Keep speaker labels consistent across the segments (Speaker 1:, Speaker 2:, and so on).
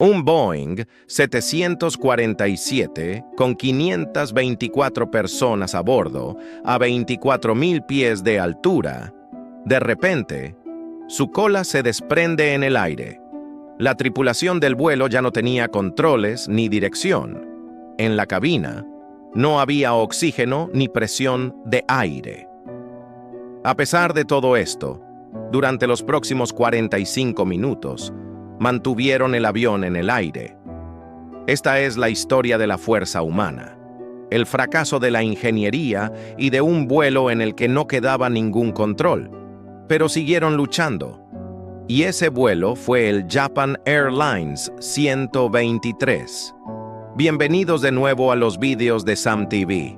Speaker 1: Un Boeing 747 con 524 personas a bordo a 24.000 pies de altura. De repente, su cola se desprende en el aire. La tripulación del vuelo ya no tenía controles ni dirección. En la cabina no había oxígeno ni presión de aire. A pesar de todo esto, durante los próximos 45 minutos, mantuvieron el avión en el aire. Esta es la historia de la fuerza humana, el fracaso de la ingeniería y de un vuelo en el que no quedaba ningún control, pero siguieron luchando. Y ese vuelo fue el Japan Airlines 123. Bienvenidos de nuevo a los vídeos de Sam TV.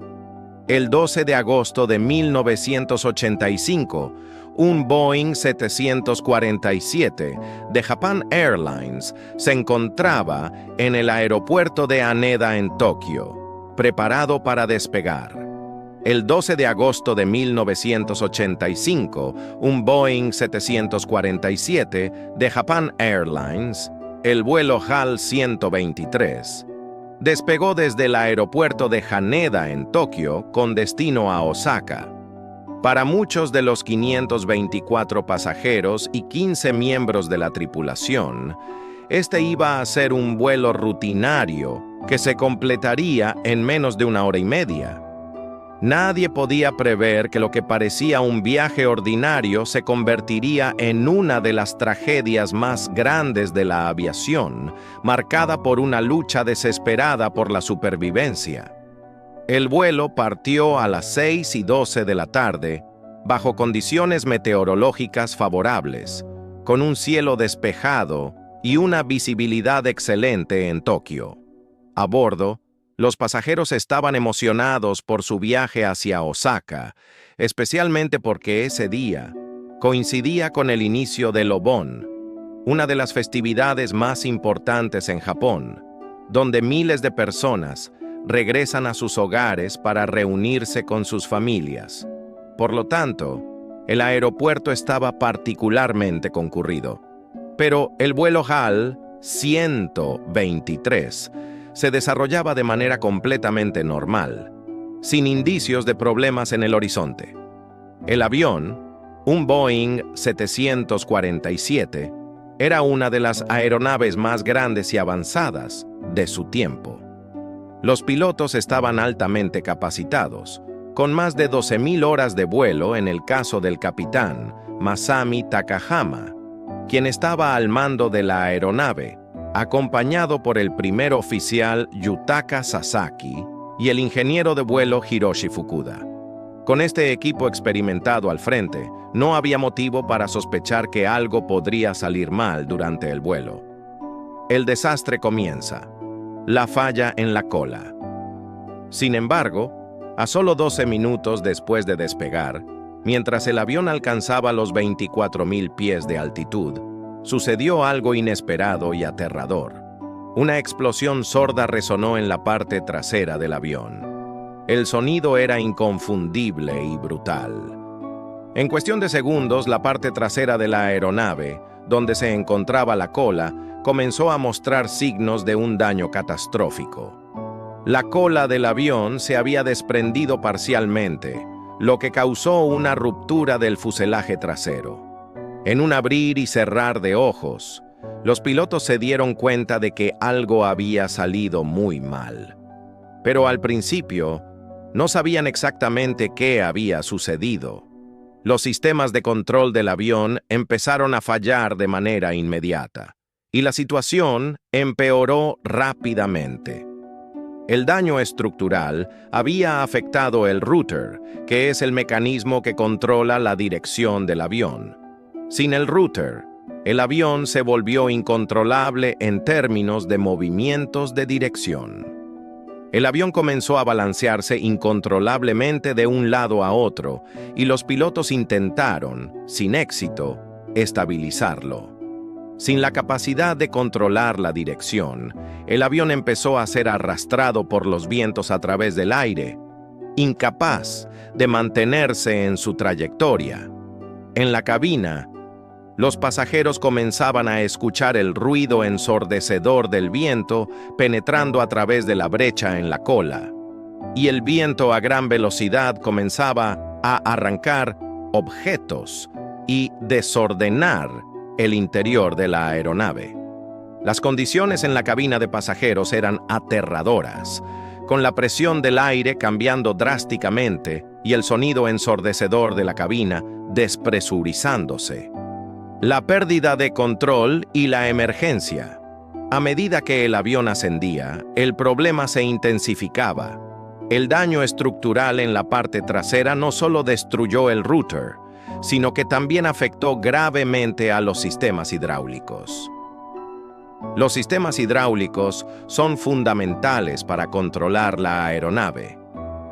Speaker 1: El 12 de agosto de 1985, un Boeing 747 de Japan Airlines se encontraba en el aeropuerto de Haneda en Tokio, preparado para despegar. El 12 de agosto de 1985, un Boeing 747 de Japan Airlines, el vuelo HAL 123, despegó desde el aeropuerto de Haneda en Tokio con destino a Osaka. Para muchos de los 524 pasajeros y 15 miembros de la tripulación, este iba a ser un vuelo rutinario que se completaría en menos de una hora y media. Nadie podía prever que lo que parecía un viaje ordinario se convertiría en una de las tragedias más grandes de la aviación, marcada por una lucha desesperada por la supervivencia. El vuelo partió a las 6:12 de la tarde, bajo condiciones meteorológicas favorables, con un cielo despejado y una visibilidad excelente en Tokio. A bordo, los pasajeros estaban emocionados por su viaje hacia Osaka, especialmente porque ese día coincidía con el inicio del Obon, una de las festividades más importantes en Japón, donde miles de personas regresan a sus hogares para reunirse con sus familias. Por lo tanto, el aeropuerto estaba particularmente concurrido. Pero el vuelo HAL 123 se desarrollaba de manera completamente normal, sin indicios de problemas en el horizonte. El avión, un Boeing 747, era una de las aeronaves más grandes y avanzadas de su tiempo. Los pilotos estaban altamente capacitados, con más de 12.000 horas de vuelo en el caso del capitán Masami Takahama, quien estaba al mando de la aeronave, acompañado por el primer oficial Yutaka Sasaki y el ingeniero de vuelo Hiroshi Fukuda. Con este equipo experimentado al frente, no había motivo para sospechar que algo podría salir mal durante el vuelo. El desastre comienza. La falla en la cola. Sin embargo, a solo 12 minutos después de despegar, mientras el avión alcanzaba los 24.000 pies de altitud, sucedió algo inesperado y aterrador. Una explosión sorda resonó en la parte trasera del avión. El sonido era inconfundible y brutal. En cuestión de segundos, la parte trasera de la aeronave, donde se encontraba la cola, comenzó a mostrar signos de un daño catastrófico. La cola del avión se había desprendido parcialmente, lo que causó una ruptura del fuselaje trasero. En un abrir y cerrar de ojos, los pilotos se dieron cuenta de que algo había salido muy mal. Pero al principio, no sabían exactamente qué había sucedido. Los sistemas de control del avión empezaron a fallar de manera inmediata, y la situación empeoró rápidamente. El daño estructural había afectado el router, que es el mecanismo que controla la dirección del avión. Sin el router, el avión se volvió incontrolable en términos de movimientos de dirección. El avión comenzó a balancearse incontrolablemente de un lado a otro, y los pilotos intentaron, sin éxito, estabilizarlo. Sin la capacidad de controlar la dirección, el avión empezó a ser arrastrado por los vientos a través del aire, incapaz de mantenerse en su trayectoria. En la cabina, Los pasajeros comenzaban a escuchar el ruido ensordecedor del viento penetrando a través de la brecha en la cola, y el viento a gran velocidad comenzaba a arrancar objetos y desordenar el interior de la aeronave. Las condiciones en la cabina de pasajeros eran aterradoras, con la presión del aire cambiando drásticamente y el sonido ensordecedor de la cabina despresurizándose. La pérdida de control y la emergencia. A medida que el avión ascendía, el problema se intensificaba. El daño estructural en la parte trasera no solo destruyó el router, sino que también afectó gravemente a los sistemas hidráulicos. Los sistemas hidráulicos son fundamentales para controlar la aeronave,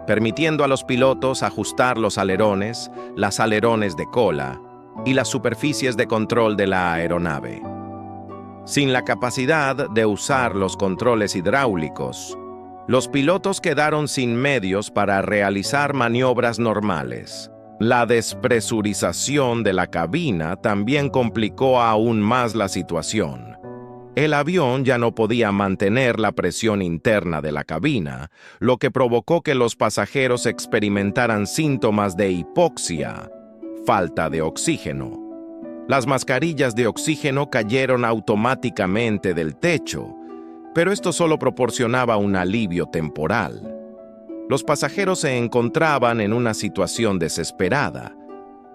Speaker 1: permitiendo a los pilotos ajustar los alerones, las alerones de cola y las superficies de control de la aeronave. Sin la capacidad de usar los controles hidráulicos, los pilotos quedaron sin medios para realizar maniobras normales. La despresurización de la cabina también complicó aún más la situación. El avión ya no podía mantener la presión interna de la cabina, lo que provocó que los pasajeros experimentaran síntomas de hipoxia, falta de oxígeno. Las mascarillas de oxígeno cayeron automáticamente del techo, pero esto solo proporcionaba un alivio temporal. Los pasajeros se encontraban en una situación desesperada,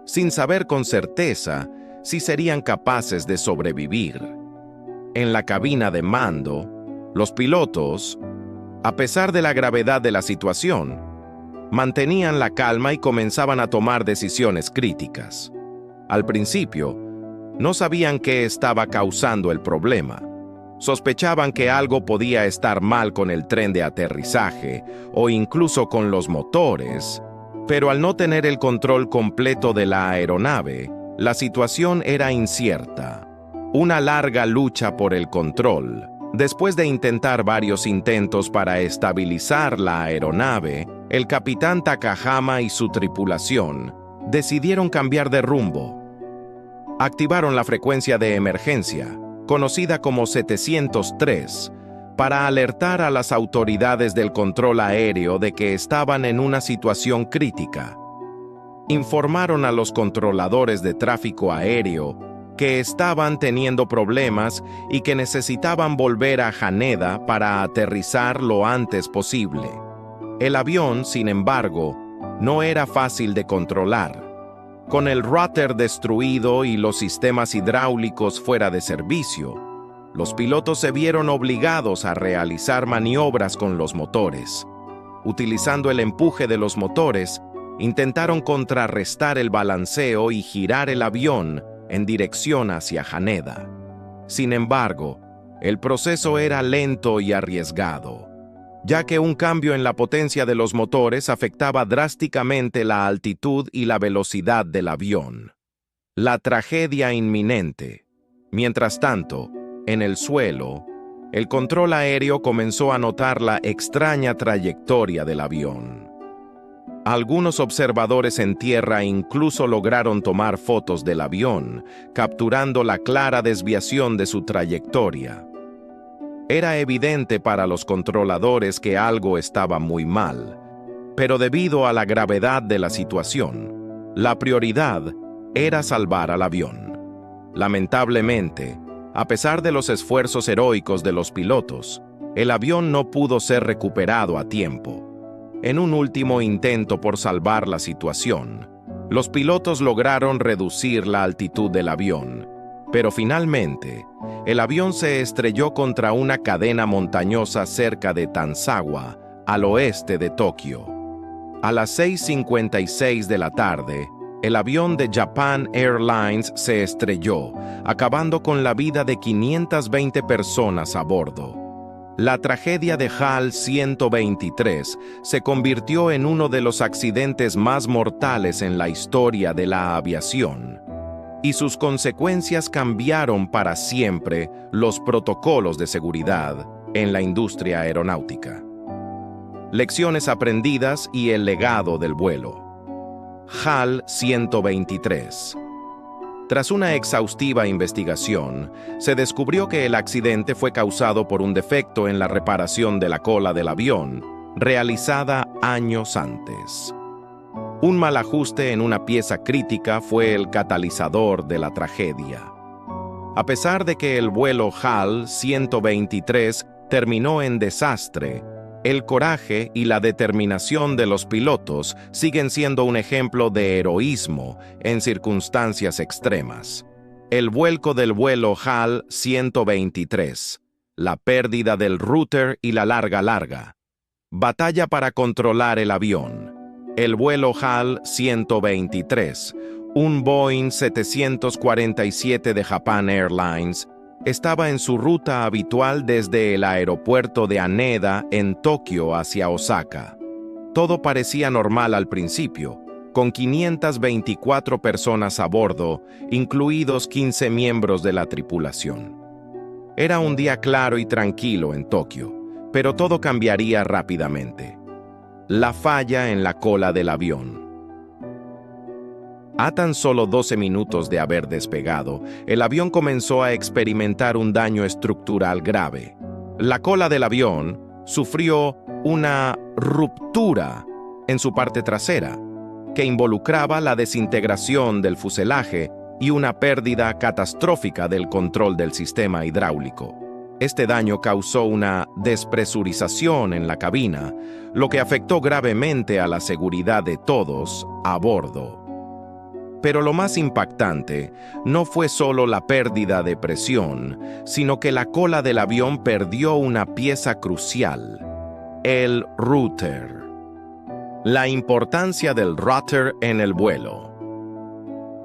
Speaker 1: sin saber con certeza si serían capaces de sobrevivir. En la cabina de mando, los pilotos, a pesar de la gravedad de la situación, mantenían la calma y comenzaban a tomar decisiones críticas. Al principio, no sabían qué estaba causando el problema. Sospechaban que algo podía estar mal con el tren de aterrizaje o incluso con los motores, pero al no tener el control completo de la aeronave, la situación era incierta. Una larga lucha por el control. Después de intentar varios intentos para estabilizar la aeronave, el capitán Takahama y su tripulación decidieron cambiar de rumbo. Activaron la frecuencia de emergencia, conocida como 703, para alertar a las autoridades del control aéreo de que estaban en una situación crítica. Informaron a los controladores de tráfico aéreo que estaban teniendo problemas y que necesitaban volver a Haneda para aterrizar lo antes posible. El avión, sin embargo, no era fácil de controlar. Con el rudder destruido y los sistemas hidráulicos fuera de servicio, los pilotos se vieron obligados a realizar maniobras con los motores. Utilizando el empuje de los motores, intentaron contrarrestar el balanceo y girar el avión en dirección hacia Haneda. Sin embargo, el proceso era lento y arriesgado, ya que un cambio en la potencia de los motores afectaba drásticamente la altitud y la velocidad del avión. La tragedia inminente. Mientras tanto, en el suelo, el control aéreo comenzó a notar la extraña trayectoria del avión. Algunos observadores en tierra incluso lograron tomar fotos del avión, capturando la clara desviación de su trayectoria. Era evidente para los controladores que algo estaba muy mal, pero debido a la gravedad de la situación, la prioridad era salvar al avión. Lamentablemente, a pesar de los esfuerzos heroicos de los pilotos, el avión no pudo ser recuperado a tiempo. En un último intento por salvar la situación, los pilotos lograron reducir la altitud del avión, pero finalmente, el avión se estrelló contra una cadena montañosa cerca de Tanzawa, al oeste de Tokio. A las 6:56 de la tarde, el avión de Japan Airlines se estrelló, acabando con la vida de 520 personas a bordo. La tragedia de HAL 123 se convirtió en uno de los accidentes más mortales en la historia de la aviación, y sus consecuencias cambiaron para siempre los protocolos de seguridad en la industria aeronáutica. Lecciones aprendidas y el legado del vuelo. HAL 123. Tras una exhaustiva investigación, se descubrió que el accidente fue causado por un defecto en la reparación de la cola del avión, realizada años antes. Un mal ajuste en una pieza crítica fue el catalizador de la tragedia. A pesar de que el vuelo HAL 123 terminó en desastre, el coraje y la determinación de los pilotos siguen siendo un ejemplo de heroísmo en circunstancias extremas. El vuelco del vuelo HAL 123, la pérdida del router y la larga. Batalla para controlar el avión. El vuelo HAL 123, un Boeing 747 de Japan Airlines, estaba en su ruta habitual desde el aeropuerto de Haneda en Tokio hacia Osaka. Todo parecía normal al principio, con 524 personas a bordo, incluidos 15 miembros de la tripulación. Era un día claro y tranquilo en Tokio, pero todo cambiaría rápidamente. La falla en la cola del avión. A tan solo 12 minutos de haber despegado, el avión comenzó a experimentar un daño estructural grave. La cola del avión sufrió una ruptura en su parte trasera, que involucraba la desintegración del fuselaje y una pérdida catastrófica del control del sistema hidráulico. Este daño causó una despresurización en la cabina, lo que afectó gravemente a la seguridad de todos a bordo. Pero lo más impactante no fue solo la pérdida de presión, sino que la cola del avión perdió una pieza crucial: el router. La importancia del router en el vuelo.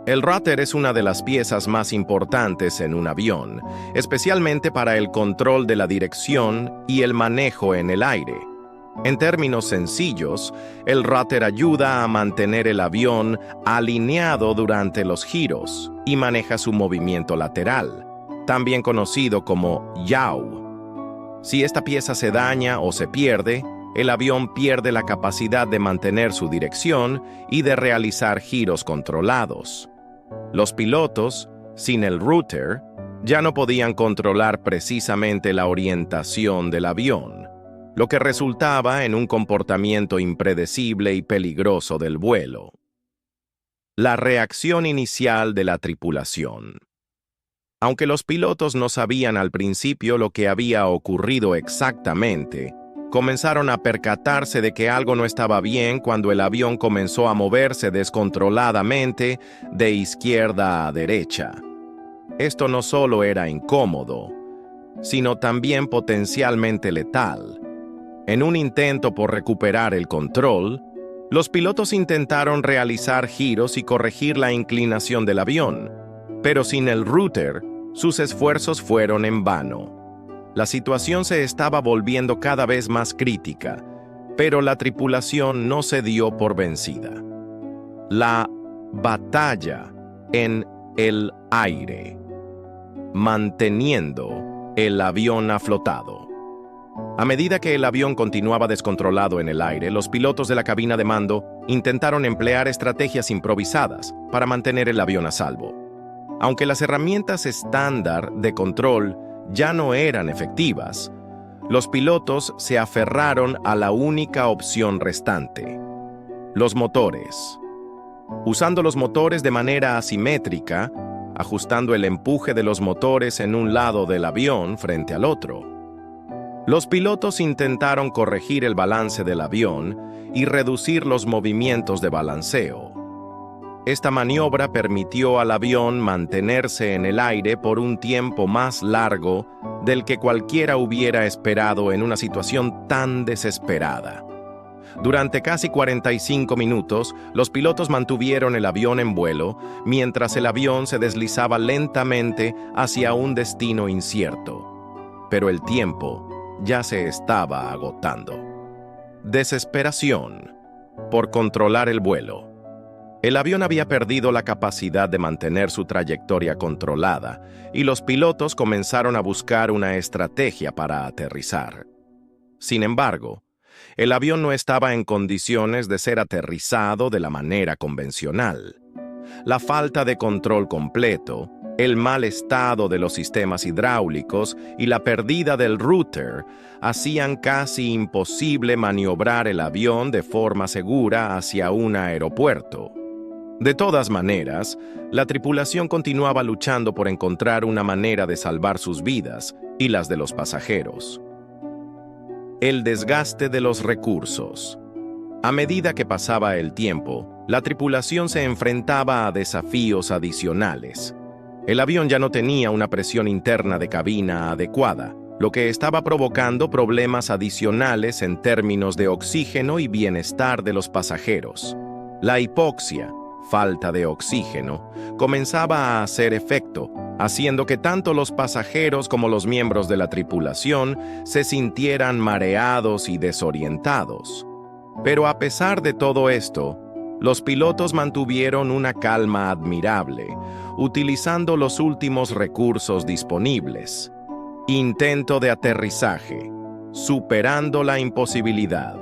Speaker 1: El router es una de las piezas más importantes en un avión, especialmente para el control de la dirección y el manejo en el aire. En términos sencillos, el router ayuda a mantener el avión alineado durante los giros y maneja su movimiento lateral, también conocido como yaw. Si esta pieza se daña o se pierde, el avión pierde la capacidad de mantener su dirección y de realizar giros controlados. Los pilotos, sin el router, ya no podían controlar precisamente la orientación del avión, lo que resultaba en un comportamiento impredecible y peligroso del vuelo. La reacción inicial de la tripulación. Aunque los pilotos no sabían al principio lo que había ocurrido exactamente, comenzaron a percatarse de que algo no estaba bien cuando el avión comenzó a moverse descontroladamente de izquierda a derecha. Esto no solo era incómodo, sino también potencialmente letal. En un intento por recuperar el control, los pilotos intentaron realizar giros y corregir la inclinación del avión, pero sin el router, sus esfuerzos fueron en vano. La situación se estaba volviendo cada vez más crítica, pero la tripulación no se dio por vencida. La batalla en el aire, manteniendo el avión aflotado. A medida que el avión continuaba descontrolado en el aire, los pilotos de la cabina de mando intentaron emplear estrategias improvisadas para mantener el avión a salvo. Aunque las herramientas estándar de control ya no eran efectivas, los pilotos se aferraron a la única opción restante: los motores. Usando los motores de manera asimétrica, ajustando el empuje de los motores en un lado del avión frente al otro. Los pilotos intentaron corregir el balance del avión y reducir los movimientos de balanceo. Esta maniobra permitió al avión mantenerse en el aire por un tiempo más largo del que cualquiera hubiera esperado en una situación tan desesperada. Durante casi 45 minutos, los pilotos mantuvieron el avión en vuelo mientras el avión se deslizaba lentamente hacia un destino incierto. Pero el tiempo ya se estaba agotando. Desesperación por controlar el vuelo. El avión había perdido la capacidad de mantener su trayectoria controlada y los pilotos comenzaron a buscar una estrategia para aterrizar. Sin embargo, el avión no estaba en condiciones de ser aterrizado de la manera convencional. la falta de control completo, el mal estado de los sistemas hidráulicos y la pérdida del router hacían casi imposible maniobrar el avión de forma segura hacia un aeropuerto. De todas maneras, la tripulación continuaba luchando por encontrar una manera de salvar sus vidas y las de los pasajeros. El desgaste de los recursos. A medida que pasaba el tiempo, la tripulación se enfrentaba a desafíos adicionales. El avión ya no tenía una presión interna de cabina adecuada, lo que estaba provocando problemas adicionales en términos de oxígeno y bienestar de los pasajeros. La hipoxia, falta de oxígeno, comenzaba a hacer efecto, haciendo que tanto los pasajeros como los miembros de la tripulación se sintieran mareados y desorientados. Pero a pesar de todo esto, los pilotos mantuvieron una calma admirable, utilizando los últimos recursos disponibles. Intento de aterrizaje, superando la imposibilidad.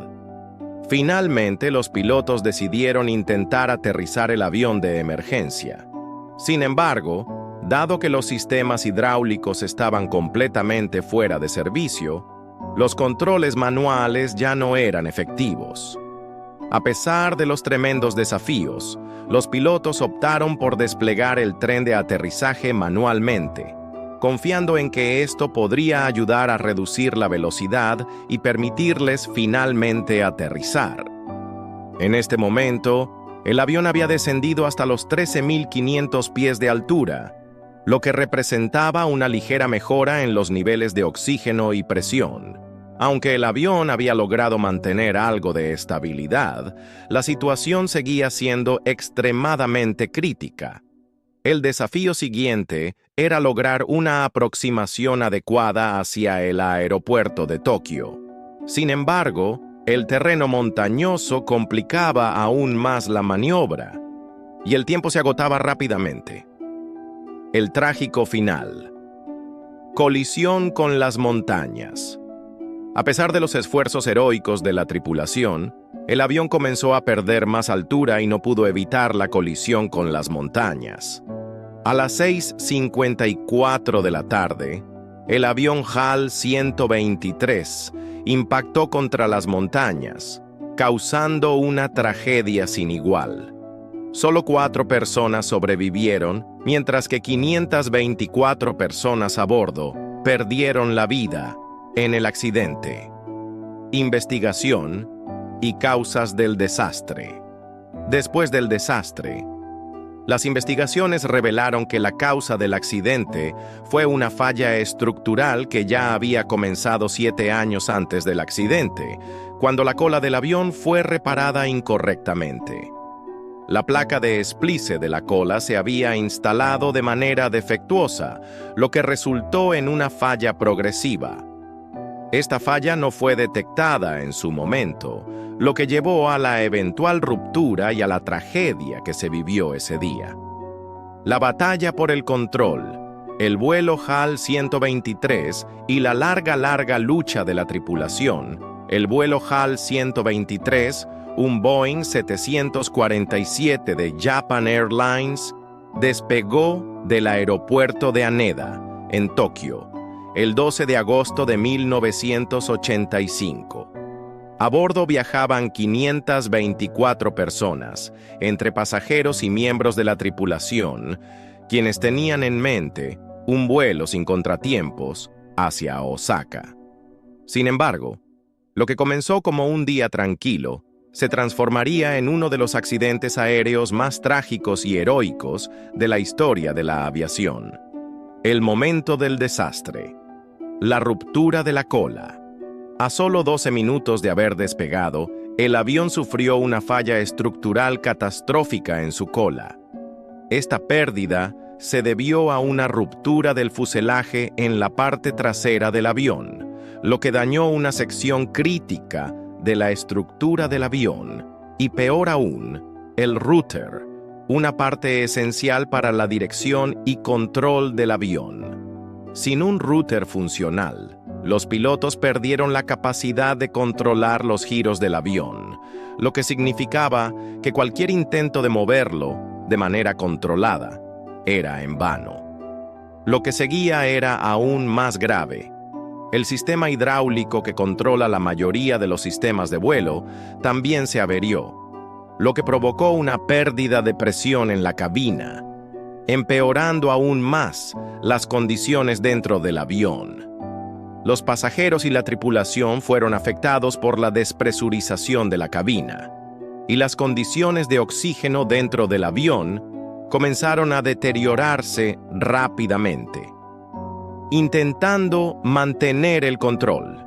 Speaker 1: Finalmente, los pilotos decidieron intentar aterrizar el avión de emergencia. Sin embargo, dado que los sistemas hidráulicos estaban completamente fuera de servicio, los controles manuales ya no eran efectivos. A pesar de los tremendos desafíos, los pilotos optaron por desplegar el tren de aterrizaje manualmente, confiando en que esto podría ayudar a reducir la velocidad y permitirles finalmente aterrizar. En este momento, el avión había descendido hasta los 13.500 pies de altura, lo que representaba una ligera mejora en los niveles de oxígeno y presión. Aunque el avión había logrado mantener algo de estabilidad, la situación seguía siendo extremadamente crítica. El desafío siguiente era lograr una aproximación adecuada hacia el aeropuerto de Tokio. Sin embargo, el terreno montañoso complicaba aún más la maniobra, y el tiempo se agotaba rápidamente. El trágico final. Colisión con las montañas. A pesar de los esfuerzos heroicos de la tripulación, el avión comenzó a perder más altura y no pudo evitar la colisión con las montañas. A las 6:54 de la tarde, el avión HAL 123 impactó contra las montañas, causando una tragedia sin igual. Solo 4 personas sobrevivieron, mientras que 524 personas a bordo perdieron la vida en el accidente. Investigación y causas del desastre. Después del desastre, las investigaciones revelaron que la causa del accidente fue una falla estructural que ya había comenzado 7 años antes del accidente, cuando la cola del avión fue reparada incorrectamente. La placa de splice de la cola se había instalado de manera defectuosa, lo que resultó en una falla progresiva. Esta falla no fue detectada en su momento, lo que llevó a la eventual ruptura y a la tragedia que se vivió ese día. La batalla por el control, el vuelo HAL 123 y la larga lucha de la tripulación, el vuelo HAL 123, un Boeing 747 de Japan Airlines, despegó del aeropuerto de Haneda, en Tokio, el 12 de agosto de 1985. A bordo viajaban 524 personas, entre pasajeros y miembros de la tripulación, quienes tenían en mente un vuelo sin contratiempos hacia Osaka. Sin embargo, lo que comenzó como un día tranquilo se transformaría en uno de los accidentes aéreos más trágicos y heroicos de la historia de la aviación. El momento del desastre. La ruptura de la cola. A solo 12 minutos de haber despegado, el avión sufrió una falla estructural catastrófica en su cola. Esta pérdida se debió a una ruptura del fuselaje en la parte trasera del avión, lo que dañó una sección crítica de la estructura del avión y, peor aún, el router, una parte esencial para la dirección y control del avión. Sin un router funcional, los pilotos perdieron la capacidad de controlar los giros del avión, lo que significaba que cualquier intento de moverlo de manera controlada, era en vano. Lo que seguía era aún más grave. El sistema hidráulico que controla la mayoría de los sistemas de vuelo también se averió, lo que provocó una pérdida de presión en la cabina, empeorando aún más las condiciones dentro del avión. Los pasajeros y la tripulación fueron afectados por la despresurización de la cabina, y las condiciones de oxígeno dentro del avión comenzaron a deteriorarse rápidamente. Intentando mantener el control,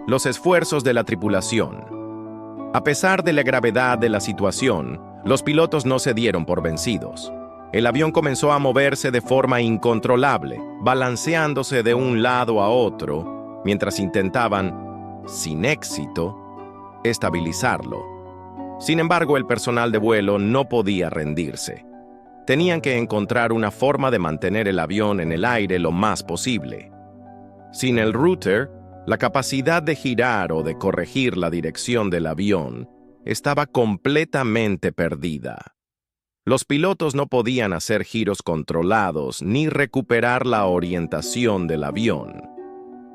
Speaker 1: los esfuerzos de la tripulación. A pesar de la gravedad de la situación, los pilotos no se dieron por vencidos. El avión comenzó a moverse de forma incontrolable, balanceándose de un lado a otro, mientras intentaban, sin éxito, estabilizarlo. Sin embargo, el personal de vuelo no podía rendirse. Tenían que encontrar una forma de mantener el avión en el aire lo más posible. Sin el rudder, la capacidad de girar o de corregir la dirección del avión estaba completamente perdida. Los pilotos no podían hacer giros controlados ni recuperar la orientación del avión.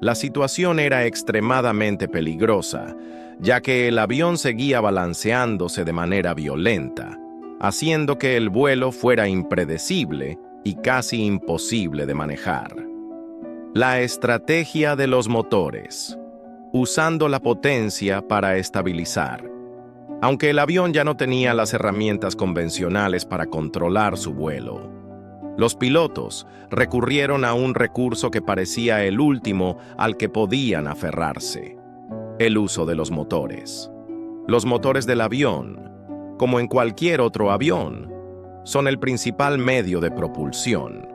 Speaker 1: La situación era extremadamente peligrosa, ya que el avión seguía balanceándose de manera violenta, haciendo que el vuelo fuera impredecible y casi imposible de manejar. La estrategia de los motores, usando la potencia para estabilizar. Aunque el avión ya no tenía las herramientas convencionales para controlar su vuelo, los pilotos recurrieron a un recurso que parecía el último al que podían aferrarse: el uso de los motores. Los motores del avión, como en cualquier otro avión, son el principal medio de propulsión.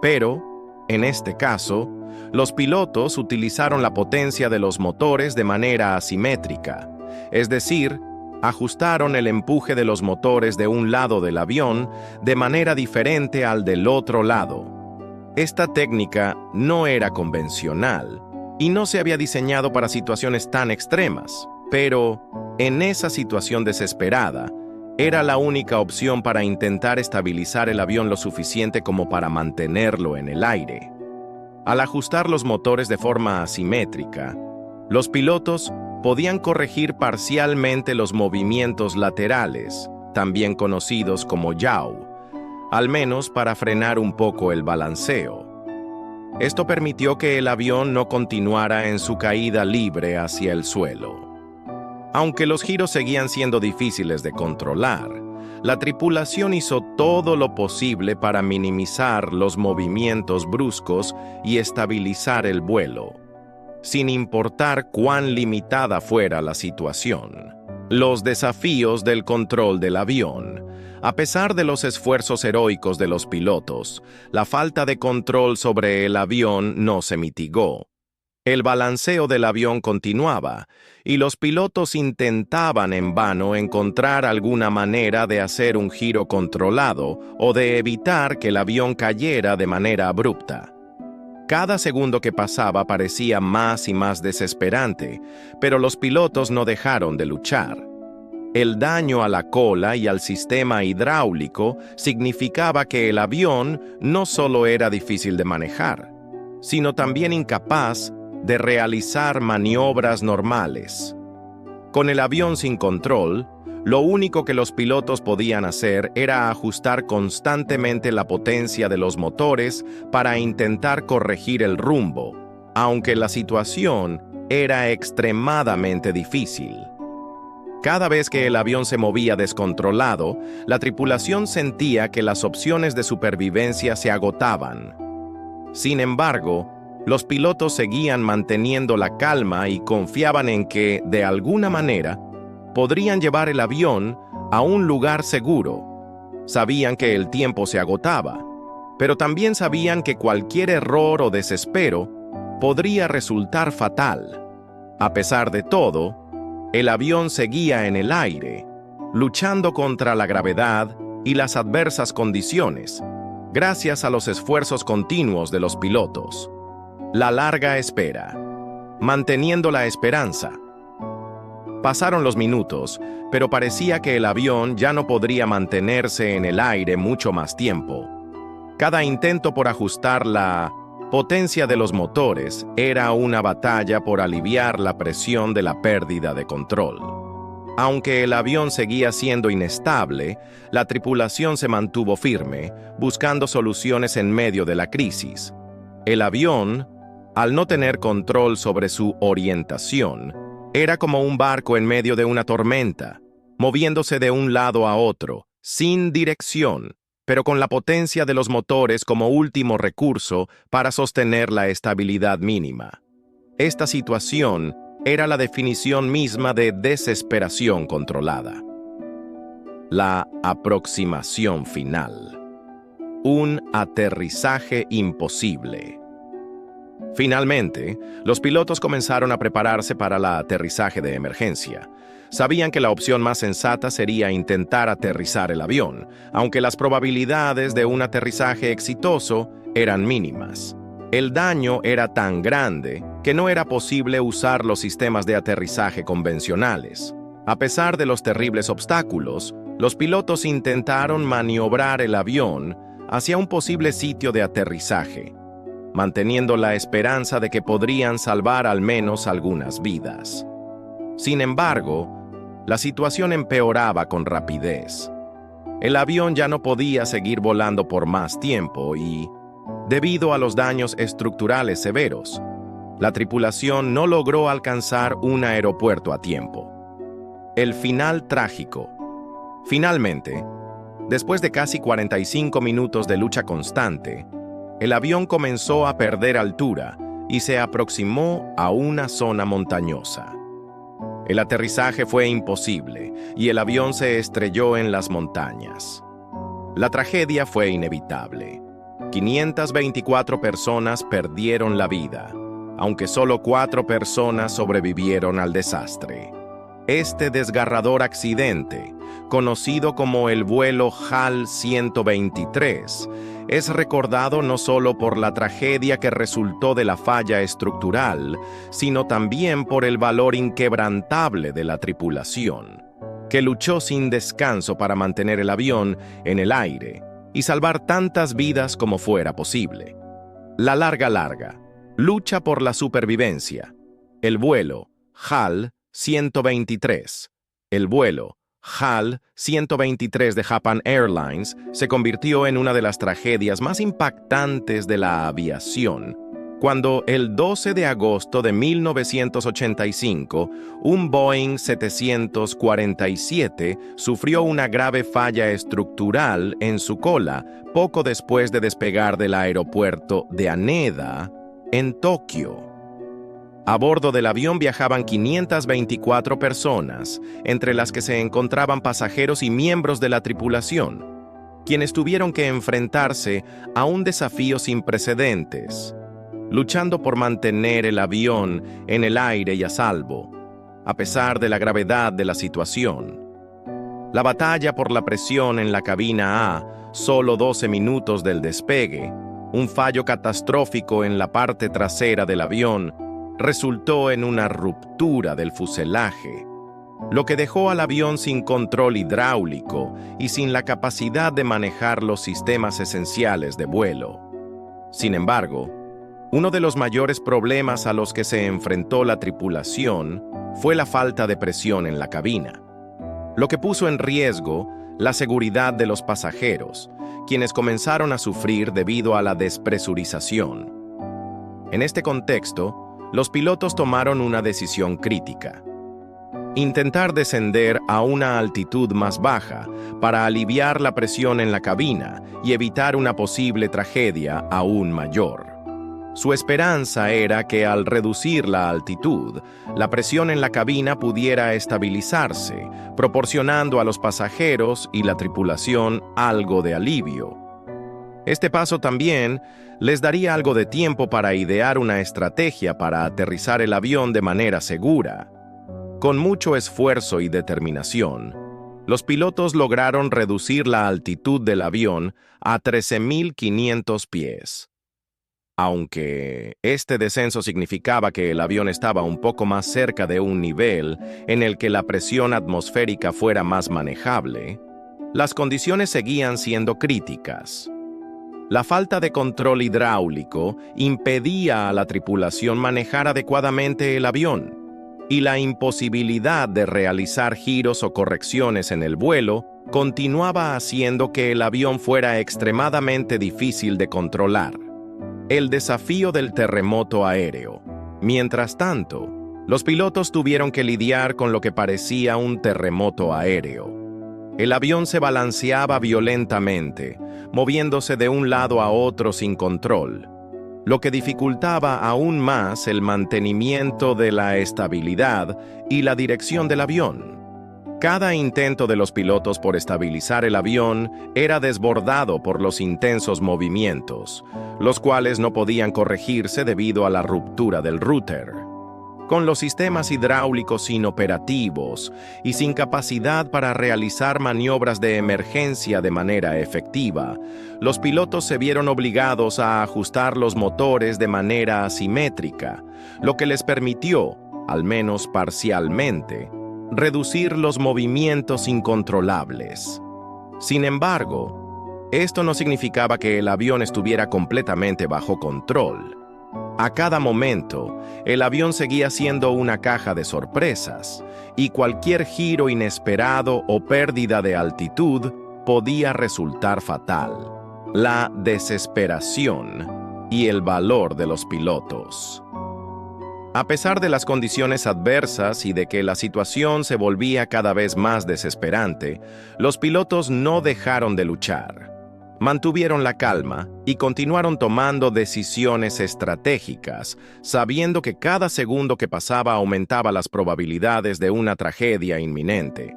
Speaker 1: Pero, en este caso, los pilotos utilizaron la potencia de los motores de manera asimétrica, es decir, ajustaron el empuje de los motores de un lado del avión de manera diferente al del otro lado. Esta técnica no era convencional y no se había diseñado para situaciones tan extremas, pero en esa situación desesperada, era la única opción para intentar estabilizar el avión lo suficiente como para mantenerlo en el aire. Al ajustar los motores de forma asimétrica, los pilotos podían corregir parcialmente los movimientos laterales, también conocidos como yaw, al menos para frenar un poco el balanceo. Esto permitió que el avión no continuara en su caída libre hacia el suelo. Aunque los giros seguían siendo difíciles de controlar, la tripulación hizo todo lo posible para minimizar los movimientos bruscos y estabilizar el vuelo, sin importar cuán limitada fuera la situación. Los desafíos del control del avión. A pesar de los esfuerzos heroicos de los pilotos, la falta de control sobre el avión no se mitigó. El balanceo del avión continuaba, y los pilotos intentaban en vano encontrar alguna manera de hacer un giro controlado o de evitar que el avión cayera de manera abrupta. Cada segundo que pasaba parecía más y más desesperante, pero los pilotos no dejaron de luchar. El daño a la cola y al sistema hidráulico significaba que el avión no solo era difícil de manejar, sino también incapaz de realizar maniobras normales. Con el avión sin control, lo único que los pilotos podían hacer era ajustar constantemente la potencia de los motores para intentar corregir el rumbo, aunque la situación era extremadamente difícil. Cada vez que el avión se movía descontrolado, la tripulación sentía que las opciones de supervivencia se agotaban. Sin embargo, los pilotos seguían manteniendo la calma y confiaban en que, de alguna manera, podrían llevar el avión a un lugar seguro. Sabían que el tiempo se agotaba, pero también sabían que cualquier error o desespero podría resultar fatal. A pesar de todo, el avión seguía en el aire, luchando contra la gravedad y las adversas condiciones, gracias a los esfuerzos continuos de los pilotos. La larga espera. Manteniendo la esperanza. Pasaron los minutos, pero parecía que el avión ya no podría mantenerse en el aire mucho más tiempo. Cada intento por ajustar la potencia de los motores era una batalla por aliviar la presión de la pérdida de control. Aunque el avión seguía siendo inestable, la tripulación se mantuvo firme, buscando soluciones en medio de la crisis. El avión, al no tener control sobre su orientación, era como un barco en medio de una tormenta, moviéndose de un lado a otro, sin dirección, pero con la potencia de los motores como último recurso para sostener la estabilidad mínima. Esta situación era la definición misma de desesperación controlada. La aproximación final. Un aterrizaje imposible. Finalmente, los pilotos comenzaron a prepararse para el aterrizaje de emergencia. Sabían que la opción más sensata sería intentar aterrizar el avión, aunque las probabilidades de un aterrizaje exitoso eran mínimas. El daño era tan grande que no era posible usar los sistemas de aterrizaje convencionales. A pesar de los terribles obstáculos, los pilotos intentaron maniobrar el avión hacia un posible sitio de aterrizaje, manteniendo la esperanza de que podrían salvar al menos algunas vidas. Sin embargo, la situación empeoraba con rapidez. El avión ya no podía seguir volando por más tiempo y, debido a los daños estructurales severos, la tripulación no logró alcanzar un aeropuerto a tiempo. El final trágico. Finalmente, después de casi 45 minutos de lucha constante, el avión comenzó a perder altura y se aproximó a una zona montañosa. El aterrizaje fue imposible y el avión se estrelló en las montañas. La tragedia fue inevitable. 524 personas perdieron la vida, aunque solo 4 personas sobrevivieron al desastre. Este desgarrador accidente, conocido como el vuelo HAL 123, es recordado no solo por la tragedia que resultó de la falla estructural, sino también por el valor inquebrantable de la tripulación, que luchó sin descanso para mantener el avión en el aire y salvar tantas vidas como fuera posible. La larga, lucha por la supervivencia. El vuelo HAL 123. El vuelo HAL 123 de Japan Airlines se convirtió en una de las tragedias más impactantes de la aviación, cuando el 12 de agosto de 1985, un Boeing 747 sufrió una grave falla estructural en su cola poco después de despegar del aeropuerto de Haneda, en Tokio. A bordo del avión viajaban 524 personas, entre las que se encontraban pasajeros y miembros de la tripulación, quienes tuvieron que enfrentarse a un desafío sin precedentes, luchando por mantener el avión en el aire y a salvo, a pesar de la gravedad de la situación. La batalla por la presión en la cabina A, solo 12 minutos del despegue, un fallo catastrófico en la parte trasera del avión, resultó en una ruptura del fuselaje, lo que dejó al avión sin control hidráulico y sin la capacidad de manejar los sistemas esenciales de vuelo. Sin embargo, uno de los mayores problemas a los que se enfrentó la tripulación fue la falta de presión en la cabina, lo que puso en riesgo la seguridad de los pasajeros, quienes comenzaron a sufrir debido a la despresurización. En este contexto, los pilotos tomaron una decisión crítica: intentar descender a una altitud más baja para aliviar la presión en la cabina y evitar una posible tragedia aún mayor. Su esperanza era que al reducir la altitud, la presión en la cabina pudiera estabilizarse, proporcionando a los pasajeros y la tripulación algo de alivio. Este paso también les daría algo de tiempo para idear una estrategia para aterrizar el avión de manera segura. Con mucho esfuerzo y determinación, los pilotos lograron reducir la altitud del avión a 13.500 pies. Aunque este descenso significaba que el avión estaba un poco más cerca de un nivel en el que la presión atmosférica fuera más manejable, las condiciones seguían siendo críticas. La falta de control hidráulico impedía a la tripulación manejar adecuadamente el avión, y la imposibilidad de realizar giros o correcciones en el vuelo continuaba haciendo que el avión fuera extremadamente difícil de controlar. El desafío del terremoto aéreo. Mientras tanto, los pilotos tuvieron que lidiar con lo que parecía un terremoto aéreo. El avión se balanceaba violentamente, moviéndose de un lado a otro sin control, lo que dificultaba aún más el mantenimiento de la estabilidad y la dirección del avión. Cada intento de los pilotos por estabilizar el avión era desbordado por los intensos movimientos, los cuales no podían corregirse debido a la ruptura del router. Con los sistemas hidráulicos inoperativos y sin capacidad para realizar maniobras de emergencia de manera efectiva, los pilotos se vieron obligados a ajustar los motores de manera asimétrica, lo que les permitió, al menos parcialmente, reducir los movimientos incontrolables. Sin embargo, esto no significaba que el avión estuviera completamente bajo control. A cada momento, el avión seguía siendo una caja de sorpresas, y cualquier giro inesperado o pérdida de altitud podía resultar fatal. La desesperación y el valor de los pilotos. A pesar de las condiciones adversas y de que la situación se volvía cada vez más desesperante, los pilotos no dejaron de luchar. Mantuvieron la calma y continuaron tomando decisiones estratégicas, sabiendo que cada segundo que pasaba aumentaba las probabilidades de una tragedia inminente.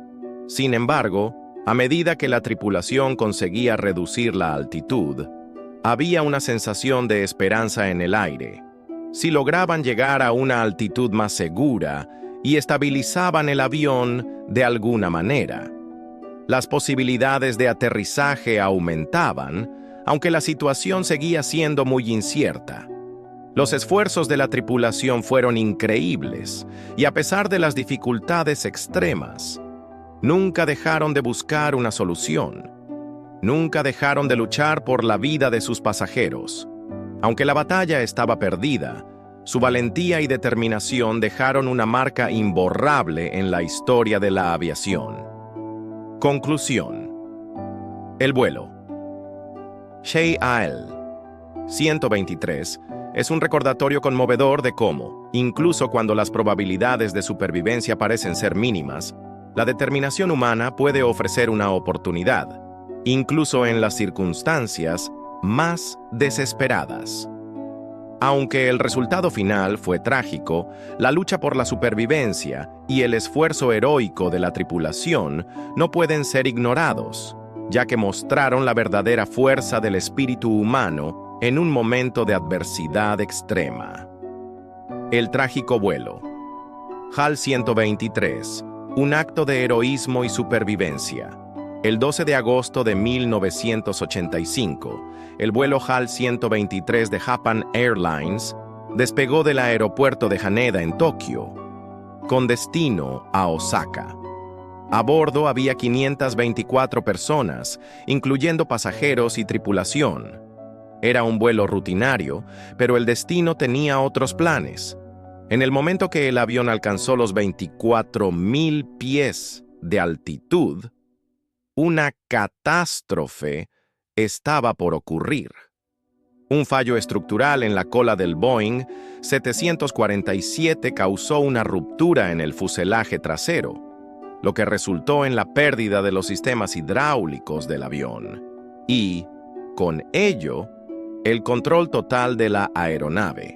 Speaker 1: Sin embargo, a medida que la tripulación conseguía reducir la altitud, había una sensación de esperanza en el aire. Si lograban llegar a una altitud más segura y estabilizaban el avión de alguna manera, las posibilidades de aterrizaje aumentaban, aunque la situación seguía siendo muy incierta. Los esfuerzos de la tripulación fueron increíbles, y a pesar de las dificultades extremas, nunca dejaron de buscar una solución. Nunca dejaron de luchar por la vida de sus pasajeros. Aunque la batalla estaba perdida, su valentía y determinación dejaron una marca imborrable en la historia de la aviación. Conclusión. El vuelo. Shea Al 123 es un recordatorio conmovedor de cómo, incluso cuando las probabilidades de supervivencia parecen ser mínimas, la determinación humana puede ofrecer una oportunidad, incluso en las circunstancias más desesperadas. Aunque el resultado final fue trágico, la lucha por la supervivencia y el esfuerzo heroico de la tripulación no pueden ser ignorados, ya que mostraron la verdadera fuerza del espíritu humano en un momento de adversidad extrema. El trágico vuelo. HAL 123, un acto de heroísmo y supervivencia. El 12 de agosto de 1985, el vuelo HAL 123 de Japan Airlines despegó del aeropuerto de Haneda en Tokio, con destino a Osaka. A bordo había 524 personas, incluyendo pasajeros y tripulación. Era un vuelo rutinario, pero el destino tenía otros planes. En el momento que el avión alcanzó los 24,000 pies de altitud, una catástrofe estaba por ocurrir. Un fallo estructural en la cola del Boeing 747 causó una ruptura en el fuselaje trasero, lo que resultó en la pérdida de los sistemas hidráulicos del avión y, con ello, el control total de la aeronave.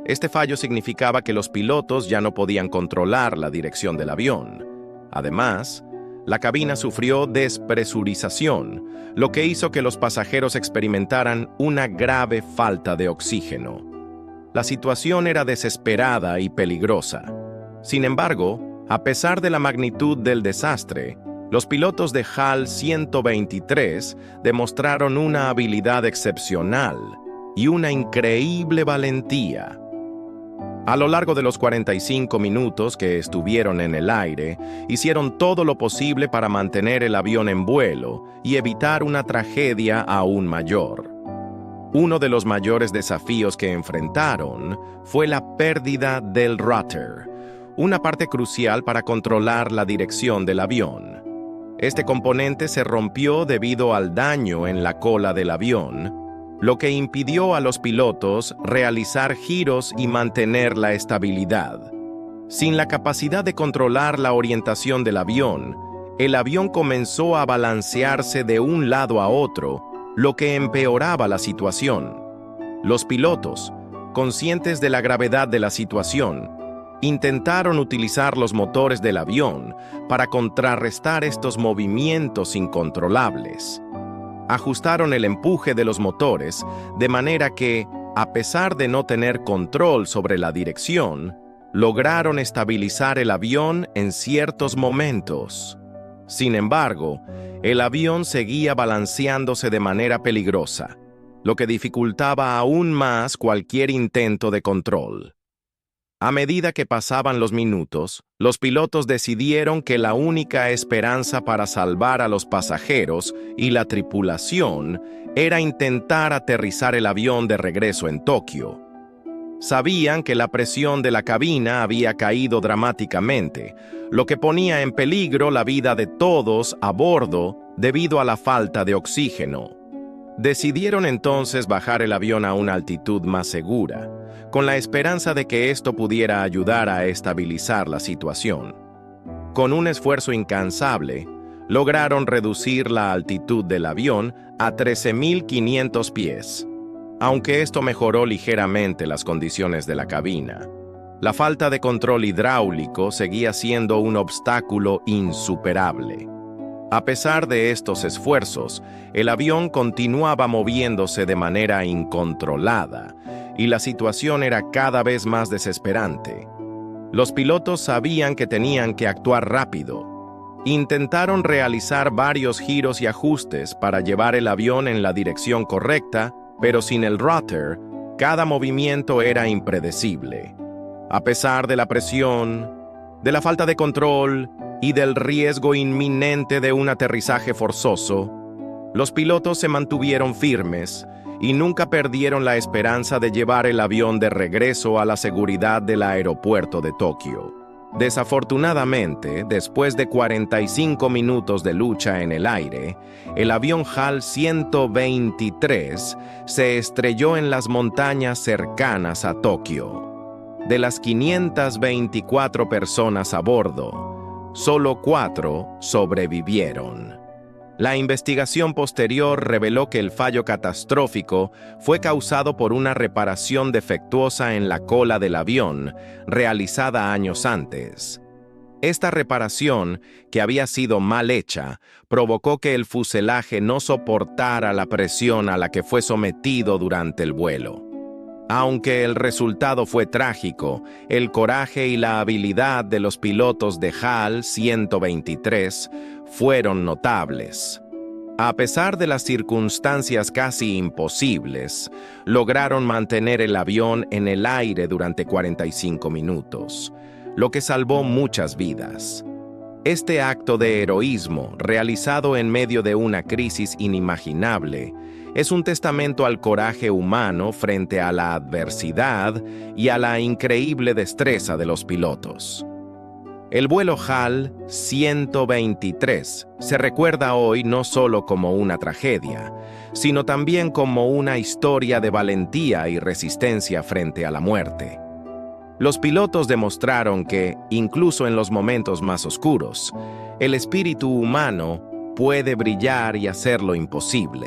Speaker 1: Este fallo significaba que los pilotos ya no podían controlar la dirección del avión. Además, la cabina sufrió despresurización, lo que hizo que los pasajeros experimentaran una grave falta de oxígeno. La situación era desesperada y peligrosa. Sin embargo, a pesar de la magnitud del desastre, los pilotos de HAL 123 demostraron una habilidad excepcional, y una increíble valentía. A lo largo de los 45 minutos que estuvieron en el aire, hicieron todo lo posible para mantener el avión en vuelo y evitar una tragedia aún mayor. Uno de los mayores desafíos que enfrentaron fue la pérdida del rudder, una parte crucial para controlar la dirección del avión. Este componente se rompió debido al daño en la cola del avión, lo que impidió a los pilotos realizar giros y mantener la estabilidad. Sin la capacidad de controlar la orientación del avión, el avión comenzó a balancearse de un lado a otro, lo que empeoraba la situación. Los pilotos, conscientes de la gravedad de la situación, intentaron utilizar los motores del avión para contrarrestar estos movimientos incontrolables. Ajustaron el empuje de los motores de manera que, a pesar de no tener control sobre la dirección, lograron estabilizar el avión en ciertos momentos. Sin embargo, el avión seguía balanceándose de manera peligrosa, lo que dificultaba aún más cualquier intento de control. A medida que pasaban los minutos, los pilotos decidieron que la única esperanza para salvar a los pasajeros y la tripulación era intentar aterrizar el avión de regreso en Tokio. Sabían que la presión de la cabina había caído dramáticamente, lo que ponía en peligro la vida de todos a bordo debido a la falta de oxígeno. Decidieron entonces bajar el avión a una altitud más segura, con la esperanza de que esto pudiera ayudar a estabilizar la situación. Con un esfuerzo incansable, lograron reducir la altitud del avión a 13.500 pies. Aunque esto mejoró ligeramente las condiciones de la cabina, la falta de control hidráulico seguía siendo un obstáculo insuperable. A pesar de estos esfuerzos, el avión continuaba moviéndose de manera incontrolada y la situación era cada vez más desesperante. Los pilotos sabían que tenían que actuar rápido. Intentaron realizar varios giros y ajustes para llevar el avión en la dirección correcta, pero sin el rudder, cada movimiento era impredecible. A pesar de la presión, de la falta de control y del riesgo inminente de un aterrizaje forzoso, los pilotos se mantuvieron firmes y nunca perdieron la esperanza de llevar el avión de regreso a la seguridad del aeropuerto de Tokio. Desafortunadamente, después de 45 minutos de lucha en el aire, el avión HAL 123 se estrelló en las montañas cercanas a Tokio. De las 524 personas a bordo, solo 4 sobrevivieron. La investigación posterior reveló que el fallo catastrófico fue causado por una reparación defectuosa en la cola del avión, realizada años antes. Esta reparación, que había sido mal hecha, provocó que el fuselaje no soportara la presión a la que fue sometido durante el vuelo. Aunque el resultado fue trágico, el coraje y la habilidad de los pilotos de HAL 123 fueron notables. A pesar de las circunstancias casi imposibles, lograron mantener el avión en el aire durante 45 minutos, lo que salvó muchas vidas. Este acto de heroísmo, realizado en medio de una crisis inimaginable, es un testamento al coraje humano frente a la adversidad y a la increíble destreza de los pilotos. El vuelo HAL 123 se recuerda hoy no solo como una tragedia, sino también como una historia de valentía y resistencia frente a la muerte. Los pilotos demostraron que, incluso en los momentos más oscuros, el espíritu humano puede brillar y hacer lo imposible.